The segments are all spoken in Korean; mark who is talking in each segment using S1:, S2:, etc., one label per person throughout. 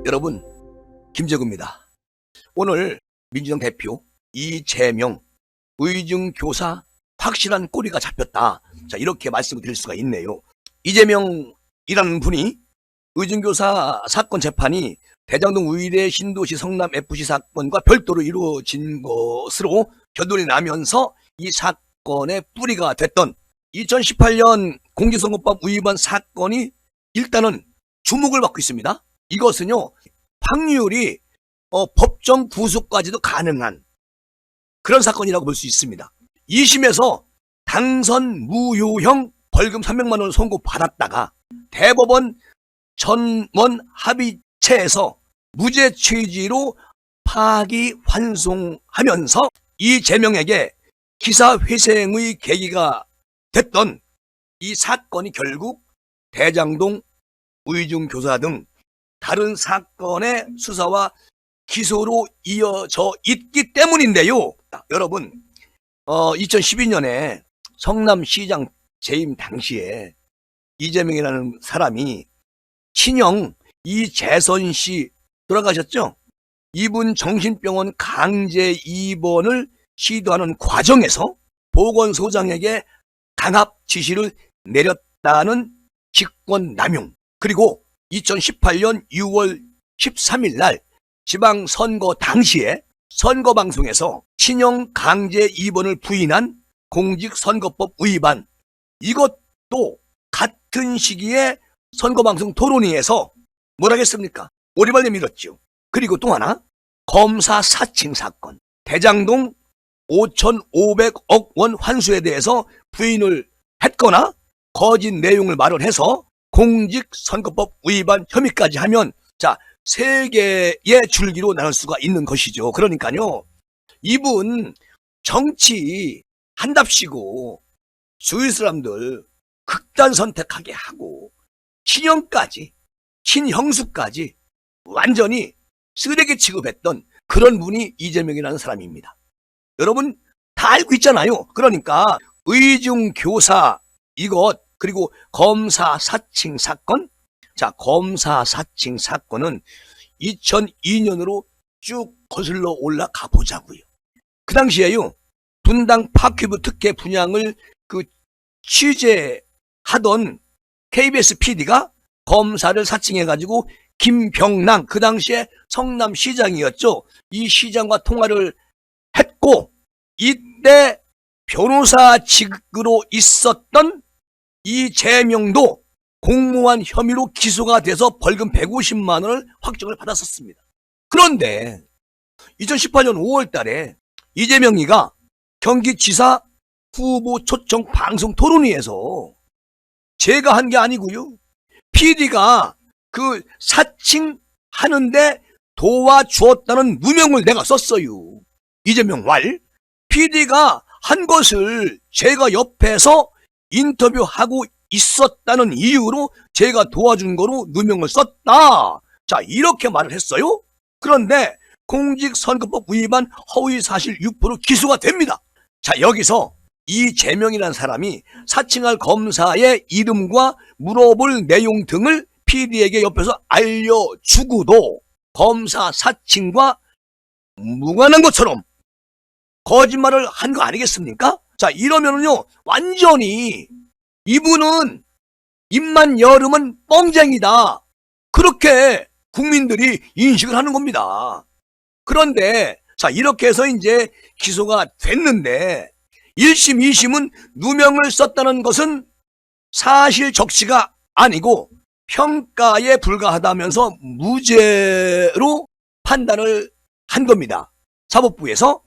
S1: 여러분, 김재구입니다. 오늘 민주당 대표 이재명 의중교사 확실한 꼬리가 잡혔다. 자, 이렇게 말씀을 드릴 수가 있네요. 이재명이라는 분이 의중교사 사건 재판이 대장동 의대 신도시 성남 FC 사건과 별도로 이루어진 것으로 결론이 나면서 이 사건의 뿌리가 됐던 2018년 공직선거법 위반 사건이 일단은 주목을 받고 있습니다. 이것은요, 확률이 법정 구속까지도 가능한 그런 사건이라고 볼 수 있습니다. 2심에서 당선 무효형 벌금 300만 원을 선고받았다가 대법원 전원 합의체에서 무죄 취지로 파기환송하면서 이재명에게 기사회생의 계기가 됐던 이 사건이 결국 대장동 의중교사 등 다른 사건의 수사와 기소로 이어져 있기 때문인데요. 여러분, 2012년에 성남시장 재임 당시에 이재명이라는 사람이 친형 이재선 씨 돌아가셨죠? 이분 정신병원 강제 입원을 시도하는 과정에서 보건소장에게 강압 지시를 내렸다는 직권남용, 그리고 2018년 6월 13일 날 지방선거 당시에 선거방송에서 친형 강제 입원을 부인한 공직선거법 위반, 이것도 같은 시기에 선거방송 토론회에서 뭐라겠습니까? 오리발 내밀었죠. 그리고 또 하나, 검사 사칭 사건, 대장동 5,500억 원 환수에 대해서 부인을 했거나 거짓 내용을 말을 해서 공직선거법 위반 혐의까지 하면, 자, 세 개의 줄기로 나눌 수가 있는 것이죠. 그러니까요, 이분 정치 한답시고 주위 사람들 극단 선택하게 하고 친형까지, 친형수까지 완전히 쓰레기 취급했던 그런 분이 이재명이라는 사람입니다. 여러분 다 알고 있잖아요. 그러니까 의중교사 이것, 그리고 검사 사칭 사건. 자, 검사 사칭 사건은 2002년으로 쭉 거슬러 올라가 보자고요. 그 당시에요, 분당 파큐브 특혜 분양을 취재하던 KBS PD가 검사를 사칭해가지고 김병랑, 그 당시에 성남시장이었죠. 이 시장과 통화를 했고, 이때 변호사직으로 있었던 이재명도 공모한 혐의로 기소가 돼서 벌금 150만 원을 확정을 받았었습니다. 그런데 2018년 5월 달에 이재명이가 경기지사 후보 초청 방송 토론회에서 제가 한 게 아니고요, PD가 그 사칭하는데 도와주었다는 누명을 내가 썼어요. 이재명 왈. PD가 한 것을 제가 옆에서 인터뷰하고 있었다는 이유로 제가 도와준 거로 누명을 썼다. 자, 이렇게 말을 했어요. 그런데 공직선거법 위반 허위사실 유포로 기소가 됩니다. 자, 여기서 이재명이라는 사람이 사칭할 검사의 이름과 물어볼 내용 등을 PD에게 옆에서 알려주고도 검사 사칭과 무관한 것처럼 거짓말을 한 거 아니겠습니까? 자, 이러면은요, 완전히 이분은 입만 열으면 뻥쟁이다, 그렇게 국민들이 인식을 하는 겁니다. 그런데 자, 이렇게 해서 이제 기소가 됐는데 1심, 2심은 누명을 썼다는 것은 사실 적시가 아니고 평가에 불과하다면서 무죄로 판단을 한 겁니다, 사법부에서.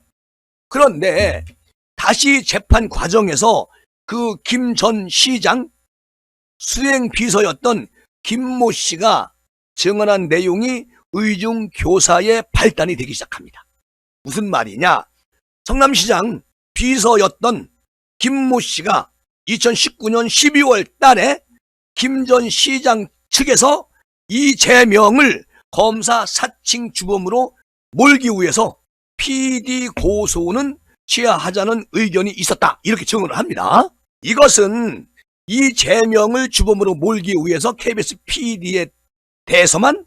S1: 그런데 다시 재판 과정에서 그 김 전 시장 수행비서였던 김모 씨가 증언한 내용이 의중교사의 발단이 되기 시작합니다. 무슨 말이냐? 성남시장 비서였던 김모 씨가 2019년 12월 달에 김 전 시장 측에서 이재명을 검사 사칭 주범으로 몰기 위해서 PD 고소는 취하하자는 의견이 있었다. 이렇게 증언을 합니다. 이것은 이재명을 주범으로 몰기 위해서 KBS PD에 대해서만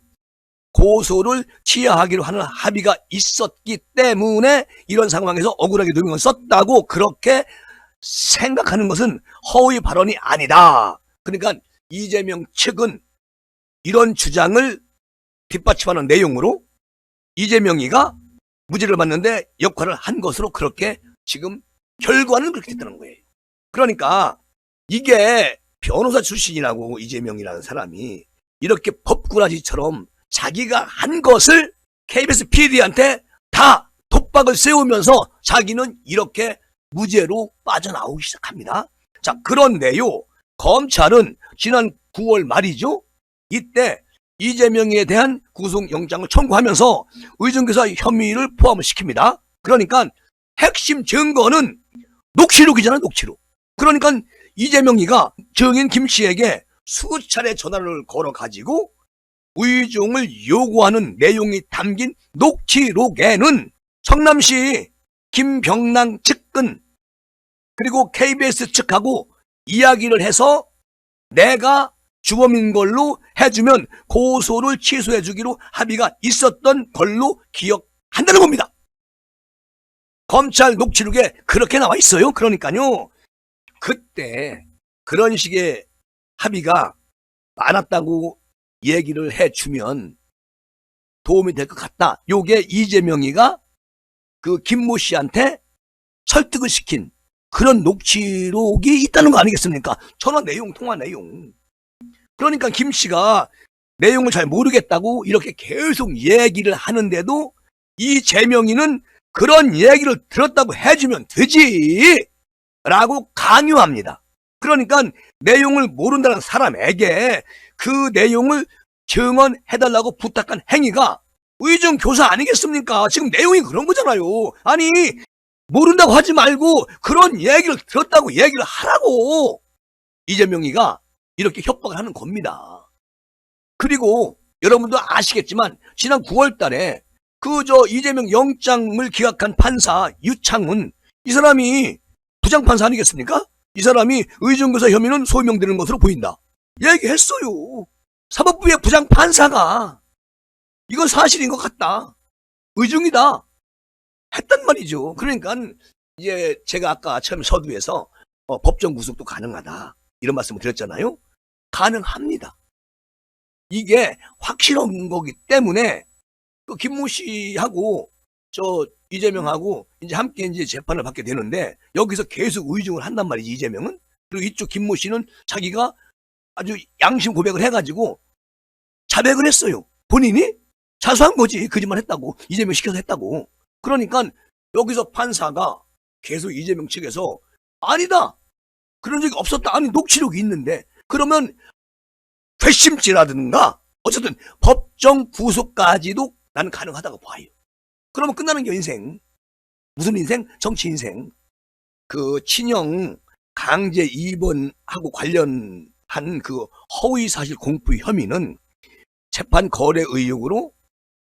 S1: 고소를 취하하기로 하는 합의가 있었기 때문에 이런 상황에서 억울하게 누명을 썼다고 그렇게 생각하는 것은 허위 발언이 아니다. 그러니까 이재명 측은 이런 주장을 뒷받침하는 내용으로 이재명이가 무죄를 받는데 역할을 한 것으로 그렇게 지금 결과는 그렇게 됐다는 거예요. 그러니까 이게 변호사 출신이라고 이재명이라는 사람이 이렇게 법꾸라지처럼 자기가 한 것을 KBS PD한테 다 독박을 세우면서 자기는 이렇게 무죄로 빠져나오기 시작합니다. 자, 그런데요, 검찰은 지난 9월 말이죠. 이때 이재명에 대한 구속영장을 청구하면서 의정교사 혐의를 포함을 시킵니다. 그러니까 핵심 증거는 녹취록이잖아요, 녹취록. 그러니까 이재명이가 증인 김씨에게 수차례 전화를 걸어가지고 의중을 요구하는 내용이 담긴 녹취록에는 성남시 김병랑 측근 그리고 KBS 측하고 이야기를 해서 내가 주범인 걸로 해주면 고소를 취소해주기로 합의가 있었던 걸로 기억한다는 겁니다. 검찰 녹취록에 그렇게 나와 있어요. 그러니까요, 그때 그런 식의 합의가 많았다고 얘기를 해주면 도움이 될 것 같다. 요게 이재명이가 그 김모 씨한테 설득을 시킨 그런 녹취록이 있다는 거 아니겠습니까? 전화 내용, 통화 내용. 그러니까 김 씨가 내용을 잘 모르겠다고 이렇게 계속 얘기를 하는데도 이재명이는 그런 얘기를 들었다고 해주면 되지 라고 강요합니다. 그러니까 내용을 모른다는 사람에게 그 내용을 증언해달라고 부탁한 행위가 의정교사 아니겠습니까? 지금 내용이 그런 거잖아요. 아니, 모른다고 하지 말고 그런 얘기를 들었다고 얘기를 하라고 이재명이가 이렇게 협박을 하는 겁니다. 그리고 여러분도 아시겠지만 지난 9월 달에 이재명 영장을 기각한 판사 유창훈, 이 사람이 부장판사 아니겠습니까? 이 사람이 의정교사 혐의는 소명되는 것으로 보인다. 얘기했어요. 사법부의 부장판사가 이건 사실인 것 같다. 의중이다. 했단 말이죠. 그러니까 이제 제가 아까 처음 서두에서 법정 구속도 가능하다. 이런 말씀을 드렸잖아요. 가능합니다. 이게 확실한 거기 때문에 그 김모 씨하고 이재명하고 이제 함께 이제 재판을 받게 되는데 여기서 계속 의중을 한단 말이지, 이재명은. 그리고 이쪽 김모 씨는 자기가 아주 양심 고백을 해가지고 자백을 했어요. 본인이 자수한 거지. 거짓말 했다고. 이재명 시켜서 했다고. 그러니까 여기서 판사가 계속 이재명 측에서 아니다. 그런 적이 없었다. 아니, 녹취록이 있는데. 그러면 괘씸죄라든가 어쨌든 법정 구속까지도 나는 가능하다고 봐요. 그러면 끝나는 게 인생. 무슨 인생? 정치 인생. 그 친형 강제 입원하고 관련한 그 허위사실 공표 혐의는 재판 거래 의혹으로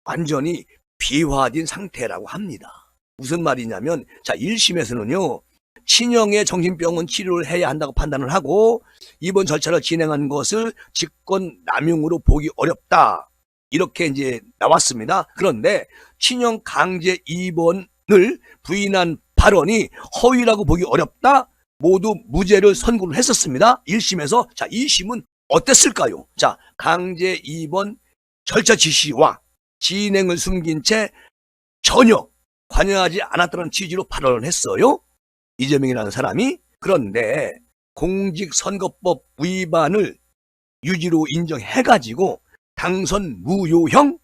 S1: 완전히 비화된 상태라고 합니다. 무슨 말이냐면, 자, 1심에서는요, 친형의 정신병원 치료를 해야 한다고 판단을 하고 입원 절차를 진행한 것을 직권 남용으로 보기 어렵다. 이렇게 이제 나왔습니다. 그런데 친형 강제 입원을 부인한 발언이 허위라고 보기 어렵다. 모두 무죄를 선고를 했었습니다. 1심에서. 자, 2심은 어땠을까요? 자, 강제 입원 절차 지시와 진행을 숨긴 채 전혀 관여하지 않았다는 취지로 발언을 했어요. 이재명이라는 사람이. 그런데 공직선거법 위반을 유지로 인정해가지고 당선 무효형에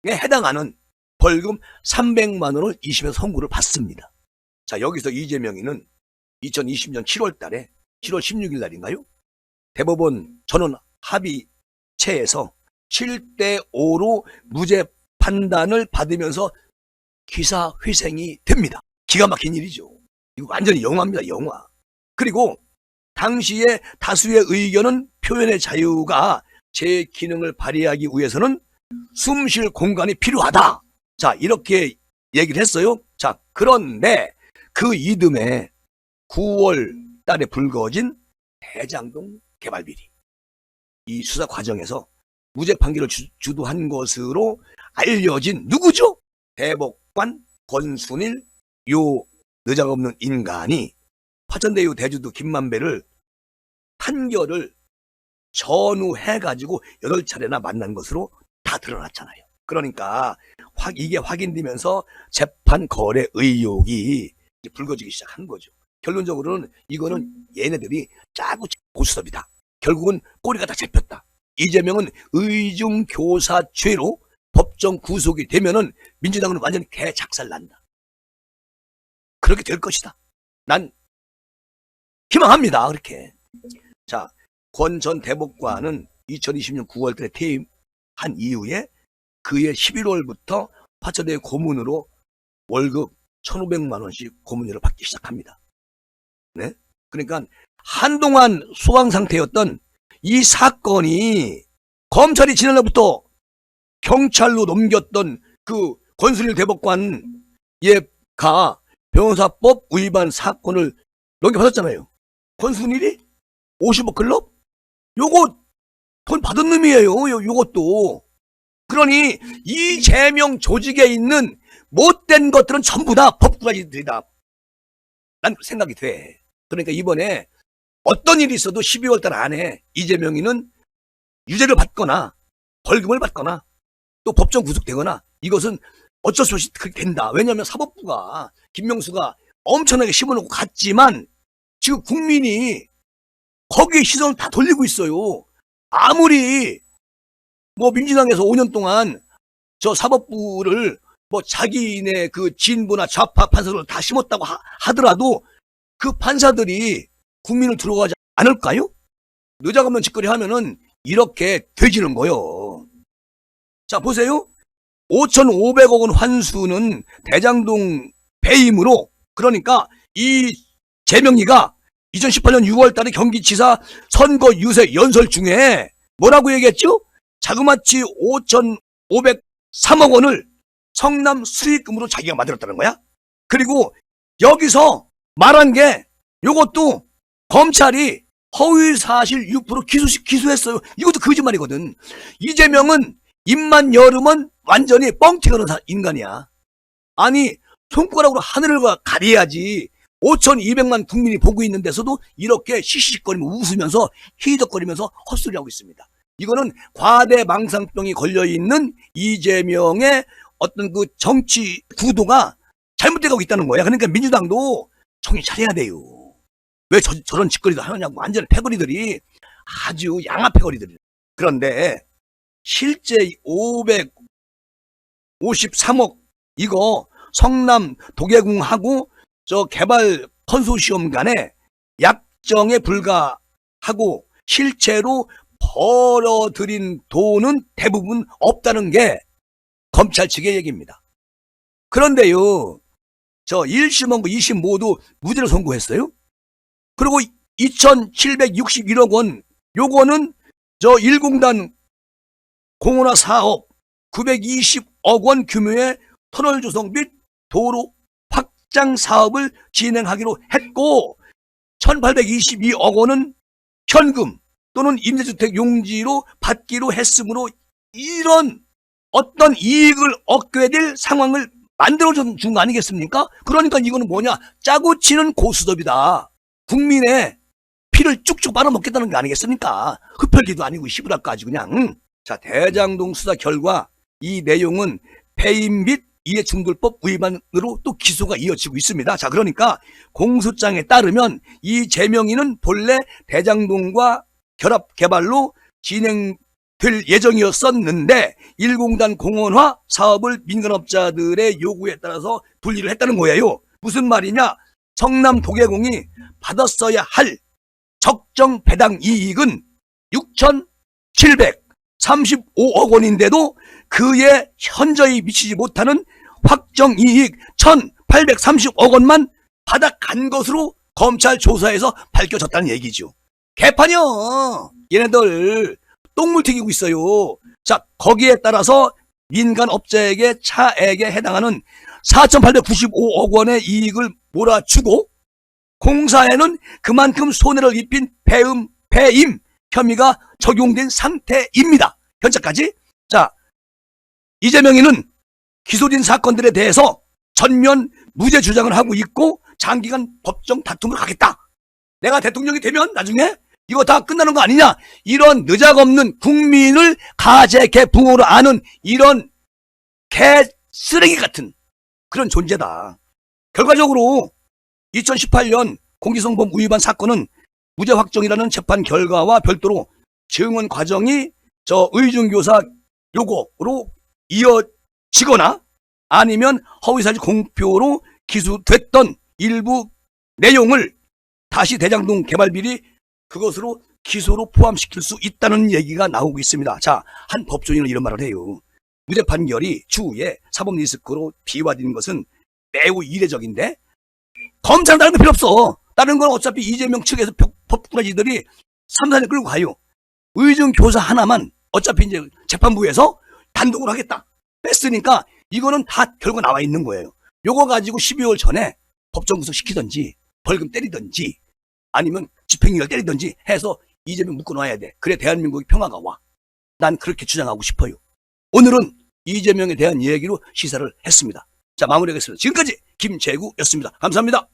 S1: 해당하는 벌금 300만 원을 2심에서 선고를 받습니다. 자, 여기서 이재명이는 2020년 7월 달에 7월 16일 날인가요? 대법원 전원 합의체에서 7대5로 무죄 판단을 받으면서 기사회생이 됩니다. 기가 막힌 일이죠. 이거 완전히 영화입니다, 영화. 그리고 당시에 다수의 의견은 표현의 자유가 제 기능을 발휘하기 위해서는 숨 쉴 공간이 필요하다. 자, 이렇게 얘기를 했어요. 자, 그런데 그 이듬해 9월 달에 불거진 대장동 개발 비리. 이 수사 과정에서 무죄 판결을 주도한 것으로 알려진 누구죠? 대법관 권순일, 요 느닷없는 인간이 화천대유 대주주 김만배를 판결을 전후해가지고 8차례나 만난 것으로 다 드러났잖아요. 그러니까 이게 확인되면서 재판 거래 의혹이 불거지기 시작한 거죠. 결론적으로는 이거는 얘네들이 짜고 고스톱이다. 결국은 꼬리가 다 잡혔다. 이재명은 의중교사죄로 법정 구속이 되면은 민주당은 완전히 개작살난다. 그렇게 될 것이다. 난 희망합니다. 그렇게. 자, 권 전 대법관은 2020년 9월달에 퇴임한 이후에 그해 11월부터 화천대유 고문으로 월급 1,500만 원씩 고문료를 받기 시작합니다. 네? 그러니까 한동안 소강 상태였던 이 사건이 검찰이 지난날부터 경찰로 넘겼던 그 권순일 대법관 얘가 변호사법 위반 사건을 넘겨받았잖아요. 권순일이 50억 클럽? 요거 돈 받은 놈이에요. 요것도. 그러니 이재명 조직에 있는 못된 것들은 전부 다 법꾸라지들이다. 난 생각이 돼. 그러니까 이번에 어떤 일이 있어도 12월 달 안에 이재명이는 유죄를 받거나 벌금을 받거나 또 법정 구속되거나 이것은 어쩔 수 없이 그렇게 된다. 왜냐하면 사법부가 김명수가 엄청나게 심어놓고 갔지만 지금 국민이 거기에 시선을 다 돌리고 있어요. 아무리 뭐 민주당에서 5년 동안 저 사법부를 뭐 자기네 그 진보나 좌파 판사를 다 심었다고 하더라도 그 판사들이 국민을 들어가지 않을까요? 느닷없는 짓거리 하면은 이렇게 되지는 거요. 자, 보세요. 5,500억 원 환수는 대장동 배임으로, 그러니까 이 재명이가 2018년 6월 달에 경기지사 선거 유세 연설 중에 뭐라고 얘기했죠? 자그마치 5,503억 원을 성남 수익금으로 자기가 만들었다는 거야. 그리고 여기서 말한 게 요것도 검찰이 허위사실 6% 기소했어요. 이것도 거짓말이거든. 이재명은 입만 열으면 완전히 뻥튀기는 인간이야. 아니 손가락으로 하늘을 가려야지. 5,200만 국민이 보고 있는 데서도 이렇게 시시거리며 웃으면서 희덕거리면서 헛소리하고 있습니다. 이거는 과대망상병이 걸려있는 이재명의 어떤 그 정치 구도가 잘못되고 있다는 거야. 그러니까 민주당도 정신 차려야 돼요. 왜 저런 짓거리도 하느냐고. 완전 패거리들이 아주 양아 패거리들이. 그런데 실제 553억 이거 성남 도계궁하고 저 개발 컨소시엄 간에 약정에 불과하고 실제로 벌어들인 돈은 대부분 없다는 게 검찰 측의 얘기입니다. 그런데요, 저 1심하고 2심 모두 무죄를 선고했어요. 그리고 2,761억 원, 요거는 저 1공단 공원화 사업 920억 원 규모의 터널 조성 및 도로 확장 사업을 진행하기로 했고 1,822억 원은 현금 또는 임대주택 용지로 받기로 했으므로 이런 어떤 이익을 얻게 될 상황을 만들어준 거 아니겠습니까? 그러니까 이거는 뭐냐? 짜고 치는 고스톱이다. 국민의 피를 쭉쭉 빨아먹겠다는 거 아니겠습니까? 흡혈귀도 아니고 시부랄까지 그냥. 자, 대장동 수사 결과 이 내용은 배임 및 이해충돌법 위반으로 또 기소가 이어지고 있습니다. 자, 그러니까 공소장에 따르면 이재명이는 본래 대장동과 결합 개발로 진행될 예정이었었는데 1공단 공원화 사업을 민간업자들의 요구에 따라서 분리를 했다는 거예요. 무슨 말이냐? 성남 도계공이 받았어야 할 적정 배당 이익은 6,735억 원인데도 그에 현저히 미치지 못하는 확정이익 1,830억 원만 받아간 것으로 검찰 조사에서 밝혀졌다는 얘기죠. 개판이요. 얘네들 똥물 튀기고 있어요. 자, 거기에 따라서 민간업자에게 차액에 해당하는 4,895억 원의 이익을 몰아주고 공사에는 그만큼 손해를 입힌 배임 혐의가 적용된 상태입니다. 현재까지. 자, 이재명이는 기소된 사건들에 대해서 전면 무죄 주장을 하고 있고 장기간 법정 다툼을 하겠다. 내가 대통령이 되면 나중에 이거 다 끝나는 거 아니냐. 이런 느작없는 국민을 가재 개붕어로 아는 이런 개쓰레기 같은 그런 존재다. 결과적으로 2018년 공직선거법 위반 사건은 무죄 확정이라는 재판 결과와 별도로 증언 과정이 의중교사 요구로 이어지거나 아니면 허위사실 공표로 기소됐던 일부 내용을 다시 대장동 개발 비리 그것으로 기소로 포함시킬 수 있다는 얘기가 나오고 있습니다. 자, 한 법조인은 이런 말을 해요. 무죄 판결이 추후에 사법 리스크로 비화되는 것은 매우 이례적인데 검찰은 다른 거 필요 없어. 다른 건 어차피 이재명 측에서 법꾸라지들이 3, 4년 끌고 가요. 의정교사 하나만 어차피 이제 재판부에서 단독으로 하겠다 했으니까 이거는 다 결과 나와 있는 거예요. 요거 가지고 12월 전에 법정 구속시키든지 벌금 때리든지 아니면 집행유예 때리든지 해서 이재명 묶어놔야 돼. 그래 대한민국의 평화가 와. 난 그렇게 주장하고 싶어요. 오늘은 이재명에 대한 얘기로 시사를 했습니다. 자, 마무리하겠습니다. 지금까지 김재구였습니다. 감사합니다.